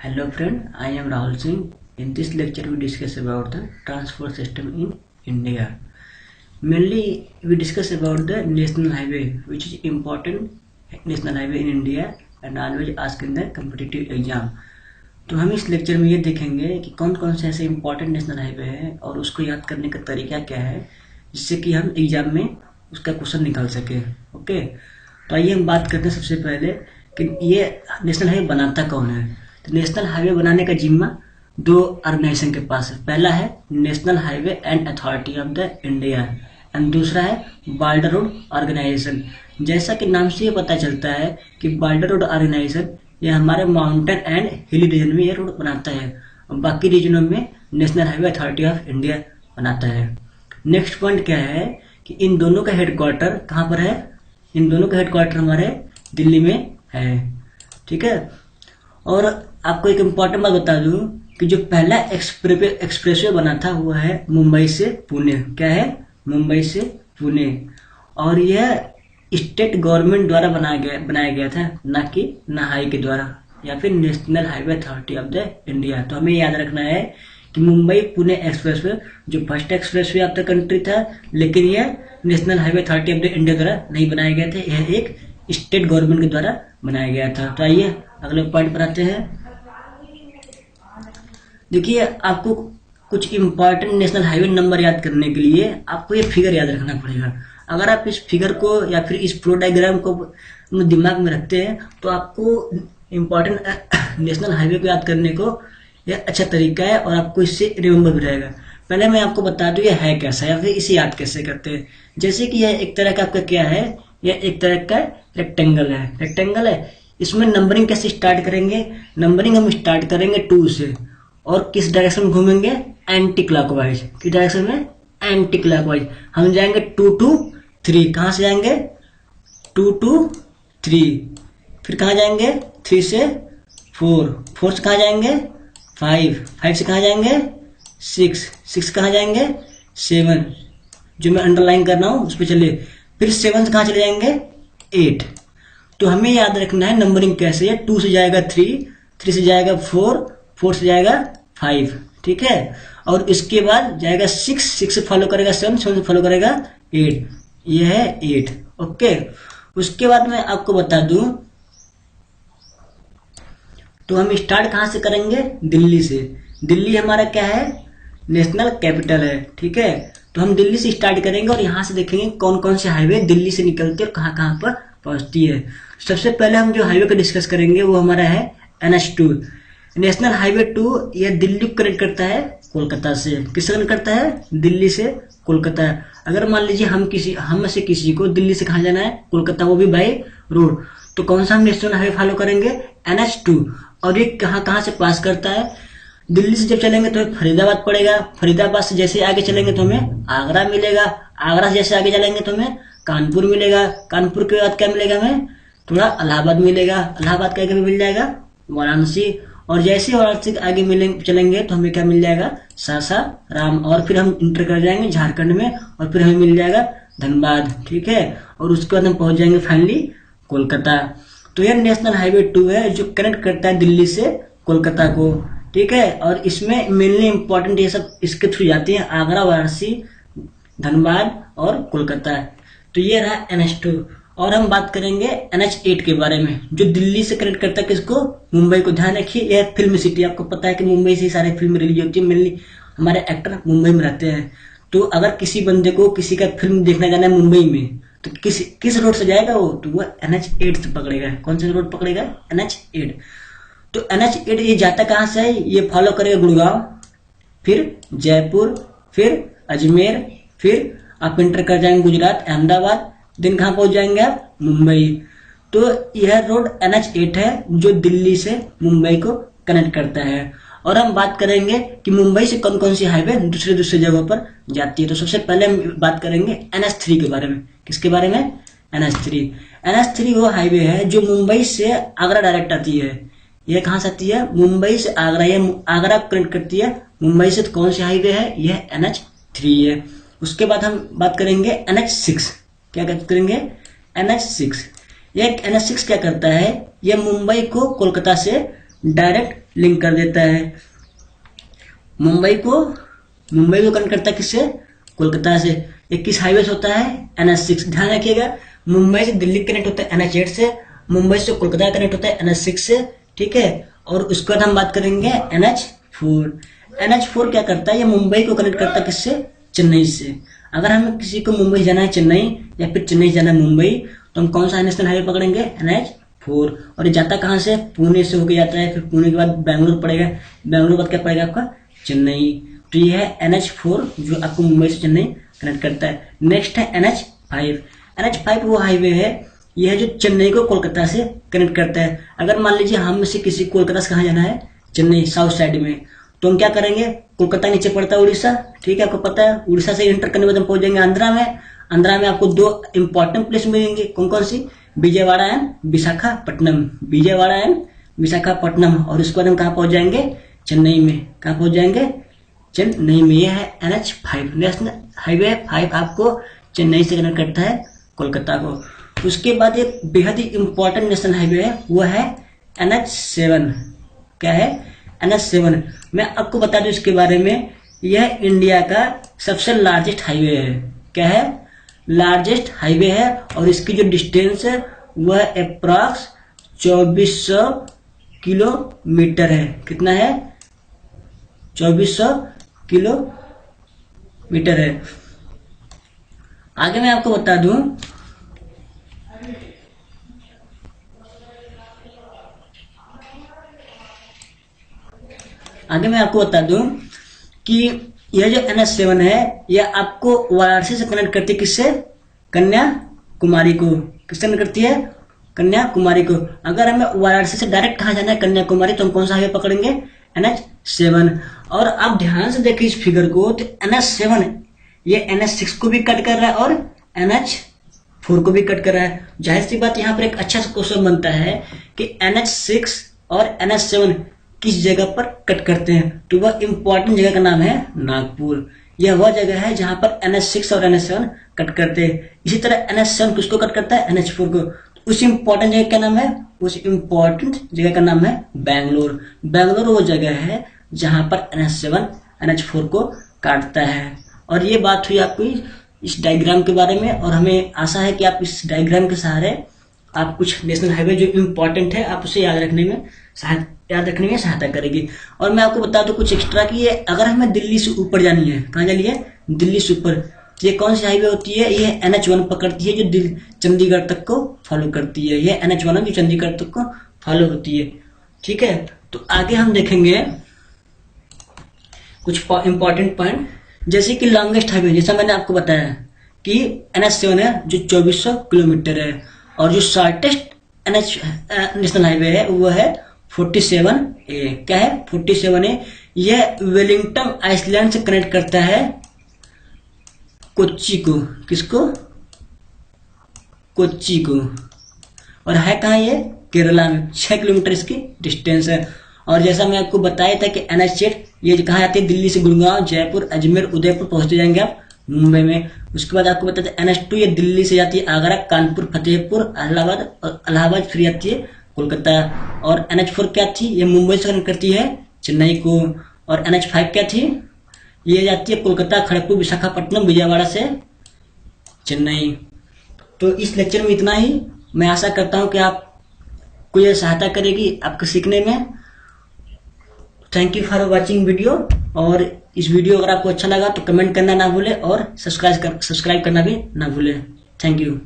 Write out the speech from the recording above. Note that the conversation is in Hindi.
Hello friend, I am Rahul Singh. In this lecture we discuss about the transport system in India. Mainly we discuss about the national highway, which is important national highway in India and always asked in the competitive exam. तो हम इस लेक्चर में ये देखेंगे कि कौन कौन से ऐसे इम्पोर्टेंट नेशनल हाईवे हैं और उसको याद करने का तरीका क्या है जिससे कि हम एग्जाम में उसका क्वेश्चन निकाल सके। ओके, तो आइए हम बात करते हैं सबसे पहले कि ये नेशनल हाईवे बनाता कौन है। तो नेशनल हाईवे बनाने का जिम्मा दो ऑर्गेनाइजेशन के पास है। पहला है national highway and authority of the India and दूसरा है बॉर्डर रोड ऑर्गेनाइजेशन। जैसा कि नाम से ये पता चलता है कि बॉर्डर रोड ऑर्गेनाइजेशन ये हमारे माउंटेन एंड हिली रीजन में ये रोड बनाता है और बाकी रीजनों में national highway authority of India बनाता है। नेक्स्ट पॉइंट क्या है कि इन दोनों का हेडक्वार्टर कहाँ पर है। इन दोनों का हेडक्वार्टर हमारे दिल्ली में है। ठीक है, और आपको एक इम्पॉर्टेंट बात बता दूं कि जो पहला एक्सप्रेसवे बना था वो है मुंबई से पुणे। क्या है? मुंबई से पुणे। और यह स्टेट गवर्नमेंट द्वारा बनाया गया था, ना कि नहाई के द्वारा या फिर national highway authority of the India. तो हमें याद रखना है कि मुंबई पुणे एक्सप्रेसवे जो first expressway of the country था, लेकिन यह national highway authority of the India द्वारा नहीं बनाया गया था, यह एक स्टेट गवर्नमेंट के द्वारा बनाया गया था। तो आइए अगले पॉइंट पर आते हैं। देखिए, आपको कुछ इंपॉर्टेंट नेशनल हाईवे नंबर याद करने के लिए आपको ये फिगर याद रखना पड़ेगा। अगर आप इस फिगर को या फिर इस फ्लो डायग्राम को दिमाग में रखते हैं तो आपको इंपॉर्टेंट नेशनल हाईवे को याद करने को यह अच्छा तरीका है और आपको इससे रिमेम्बर भी रहेगा। पहले मैं आपको बता दूं यह है कैसा या फिर इसे याद कैसे करते हैं। जैसे कि यह एक तरह का आपका क्या है, यह एक तरह का रेक्टेंगल है। इसमें नंबरिंग कैसे स्टार्ट करेंगे? नंबरिंग हम स्टार्ट करेंगे 2 से और किस डायरेक्शन में घूमेंगे? Anti clockwise. किस डायरेक्शन में? Anti clockwise. हम जाएंगे 2 to 3। कहाँ से जाएंगे? 2 to 3। फिर कहाँ जाएंगे? 3 से 4। 4 से कहाँ जाएंगे? 5। 5 से कहाँ जाएंगे? 6। 6 कहाँ जाएंगे? 7। जो मैं अंडरलाइन कर रहा हूँ उस पर चलिए। फिर 7 से कहाँ चले जाएंगे? 8। तो हमें याद रखना है नंबरिंग कैसे है। 2 से जाएगा 3, 3 से जाएगा 4, 4 से जाएगा 5। ठीक है, और इसके बाद जाएगा 6, 6 से फॉलो करेगा 7, 7 से फॉलो करेगा 8। यह है 8। ओके, उसके बाद मैं आपको बता दूं तो हम स्टार्ट कहां से करेंगे? दिल्ली से। दिल्ली हमारा क्या है? नेशनल कैपिटल है। ठीक है, तो हम दिल्ली से स्टार्ट करेंगे और यहां से देखेंगे कौन कौन से हाईवे दिल्ली से निकलते और कहां कहां पर पहुंचती है। सबसे पहले हम जो हाईवे का डिस्कस करेंगे वो हमारा है NH2 नेशनल हाईवे 2। यह दिल्ली को कनेक्ट करता है कोलकाता से। किससे कनेक्ट करता है? दिल्ली से कोलकाता। अगर मान लीजिए हम में से किसी को दिल्ली से कहाँ जाना है? कोलकाता, वो भी बाय रोड, तो कौन सा हम नेशनल हाईवे फॉलो करेंगे? NH2। और ये कहाँ से पास करता है? दिल्ली से जब चलेंगे तो फरीदाबाद पड़ेगा। फरीदाबाद से जैसे आगे चलेंगे तो हमें आगरा मिलेगा। आगरा से जैसे आगे चलेंगे तो हमें कानपुर मिलेगा। कानपुर के बाद क्या मिलेगा? हमें थोड़ा इलाहाबाद मिलेगा। इलाहाबाद का आगे मिल जाएगा वाराणसी। और जैसे वाराणसी के आगे चलेंगे तो हमें क्या मिल जाएगा? सासाराम। और फिर हम इंटर कर जाएंगे झारखंड में और फिर हमें मिल जाएगा धनबाद। ठीक है, और उसके बाद हम पहुंच जाएंगे फाइनली कोलकाता। तो यह नेशनल हाईवे 2 है जो कनेक्ट करता है दिल्ली से कोलकाता को। ठीक है, और इसमें मेनली इंपॉर्टेंट ये सब इसके थ्रू जाती हैं आगरा, वाराणसी, धनबाद और कोलकाता। तो ये रहा NH2। और हम बात करेंगे NH8 के बारे में जो दिल्ली से कनेक्ट करता है किसको? मुंबई को। ध्यान रखिए, यह फिल्म सिटी। आपको पता है कि मुंबई से सारे फिल्म रिलीज होती है। मेनली हमारे एक्टर मुंबई में रहते हैं। तो अगर किसी बंदे को किसी का फिल्म देखने जाना है मुंबई में तो किस रोड से जाएगा वो? तो वह NH8 से पकड़ेगा। कौन सा रोड पकड़ेगा? NH8। तो NH8 ये जाता कहाँ से है? ये फॉलो करेगा गुड़गांव, फिर जयपुर, फिर अजमेर, फिर आप इंटर कर जाएंगे गुजरात, अहमदाबाद, दिन कहाँ पहुंच जाएंगे आप? मुंबई। तो यह रोड NH8 है जो दिल्ली से मुंबई को कनेक्ट करता है। और हम बात करेंगे कि मुंबई से कौन कौन सी हाईवे दूसरे जगहों पर जाती है। तो सबसे पहले हम बात करेंगे NH3 के बारे में। किसके बारे में? NH3। NH3 वो हाईवे है जो मुंबई से आगरा डायरेक्ट आती है। यह कहाँ से आती है? मुंबई से आगरा। यह आगरा कनेक्ट करती है मुंबई से। तो कौन सी हाईवे है? यह NH3 है। उसके बाद हम बात करेंगे NH6। क्या करेंगे? NH6। यह NH6 क्या करता है? यह मुंबई को कोलकाता से डायरेक्ट लिंक कर देता है। मुंबई को कनेक्ट करता है किससे? कोलकाता से। एक किस हाईवे से होता है? NH6। ध्यान रखिएगा, मुंबई से दिल्ली कनेक्ट होता है NH8 से, मुंबई से कोलकाता कनेक्ट होता है NH6 से, ठीक है। और उसके बाद हम बात करेंगे NH4। NH4 क्या करता है? ये मुंबई को कनेक्ट करता है किससे? चेन्नई से। अगर हमें किसी को मुंबई जाना है चेन्नई, या फिर चेन्नई जाना है मुंबई, तो हम कौन सा नेशनल हाईवे पकड़ेंगे? NH4। और ये जाता कहाँ से? पुणे से होकर जाता है, फिर पुणे के बाद बेंगलुरु पड़ेगा, बेंगलुरु के बाद क्या पड़ेगा आपका? चेन्नई। तो ये है NH4 जो आपको मुंबई से चेन्नई कनेक्ट करता है। नेक्स्ट है NH5। NH5 वो हाईवे है, यह है जो चेन्नई को कोलकाता से कनेक्ट करता है। अगर मान लीजिए हम में से किसी कोलकाता से कहाँ जाना है? चेन्नई, साउथ साइड में, तो हम क्या करेंगे? कोलकाता नीचे पड़ता है उड़ीसा, ठीक है, आपको पता है। उड़ीसा से इंटर करने के बाद हम पहुंच जाएंगे आंध्रा में। आंध्रा में आपको दो इंपॉर्टेंट प्लेस मिलेंगे, कौन कौन सी? विजयवाड़ा एंड विशाखापट्टनम। विजयवाड़ा एंड विशाखापट्टनम। और उसके बाद हम कहाँ पहुंच जाएंगे? चेन्नई में। कहाँ पहुंच जाएंगे? चेन्नई में। यह है NH5 नेशनल हाईवे 5, आपको चेन्नई से कनेक्ट करता है कोलकाता को। उसके बाद एक बेहद ही इंपॉर्टेंट नेशनल हाईवे है, वो है NH7। क्या है? NH7। मैं आपको बता दूं इसके बारे में, यह इंडिया का सबसे लार्जेस्ट हाईवे है। क्या है? लार्जेस्ट हाईवे है। और इसकी जो डिस्टेंस है वह अप्रॉक्स 2400 किलोमीटर है। कितना है? 2400 किलोमीटर है। आगे मैं आपको बता दूं, कि यह जो NH7 है, यह आपको वाराणसी से कनेक्ट करती है किससे? कन्याकुमारी को। किससे कनेक्ट करती है? कन्याकुमारी को। अगर हमें वाराणसी से डायरेक्ट कहाँ जाना है? कन्याकुमारी, तो हम कौन सा हाईवे पकड़ेंगे? NH7। और आप ध्यान से देखिए इस फिगर को, तो NH7 ये NH6 को भी कट कर रहा है और NH4 को भी कट कर रहा है। जाहिर सी बात यहाँ पर एक अच्छा सा क्वेश्चन बनता है कि NH6 और NH7 किस जगह पर कट करते हैं? तो वह इंपॉर्टेंट जगह का नाम है नागपुर। यह वह जगह है जहां पर NH6 और NH7 कट करते हैं। इसी तरह NH7 किसको कट करता है? NH4 को। उस इंपॉर्टेंट जगह का नाम है, उस इंपॉर्टेंट जगह का नाम है बैंगलोर। बैंगलोर वो जगह है जहां पर NH7 NH4 को काटता है। और ये बात हुई आपकी इस डायग्राम के बारे में, और हमें आशा है कि आप इस डायग्राम के सहारे आप कुछ नेशनल हाईवे जो इम्पोर्टेंट है आप उसे याद रखने में सहायता करेगी। और मैं आपको बता दूं कुछ एक्स्ट्रा कि ये अगर हमें दिल्ली से ऊपर जानी है, कहाँ जानी है? दिल्ली से ऊपर। ये कौन सी हाईवे होती है? ये NH1 पकड़ती है जो चंडीगढ़ तक को फॉलो करती है। ये NH1 जो चंडीगढ़ तक को फॉलो होती है, ठीक है। तो आगे हम देखेंगे कुछ इंपॉर्टेंट पॉइंट, जैसे कि लॉन्गेस्ट हाईवे, जैसा मैंने आपको बताया कि NH7 है जो 2400 किलोमीटर है। और जो शॉर्टेस्ट नेशनल हाईवे है वो है 47A। क्या है? 47A। यह वेलिंगटन आइसलैंड से कनेक्ट करता है कोच्चि को। किसको? कोच्चि को। और है कहाँ ये? केरला में। 6 किलोमीटर इसकी डिस्टेंस है। और जैसा मैं आपको बताया था कि NH8 ये कहाँ जाती है? दिल्ली से गुड़गांव, जयपुर, अजमेर, उदयपुर पहुंचते जाएंगे आप मुंबई में। उसके बाद आपको बताते हैं NH2 ये दिल्ली से जाती है आगरा, कानपुर, फतेहपुर, इलाहाबाद, और इलाहाबाद फिर जाती है कोलकाता। और NH4 क्या थी? ये मुंबई से कनेक्ट करती है चेन्नई को। और NH5 क्या थी? ये जाती है कोलकाता, खड़गपुर, विशाखापट्टनम, विजयवाड़ा से चेन्नई। तो इस लेक्चर में इतना ही। मैं आशा करता हूँ कि आपको यह सहायता करेगी आपको सीखने में। Thank you for watching video. और इस वीडियो अगर आपको अच्छा लगा तो कमेंट करना ना भूलें और सब्सक्राइब करना भी ना भूलें। Thank you.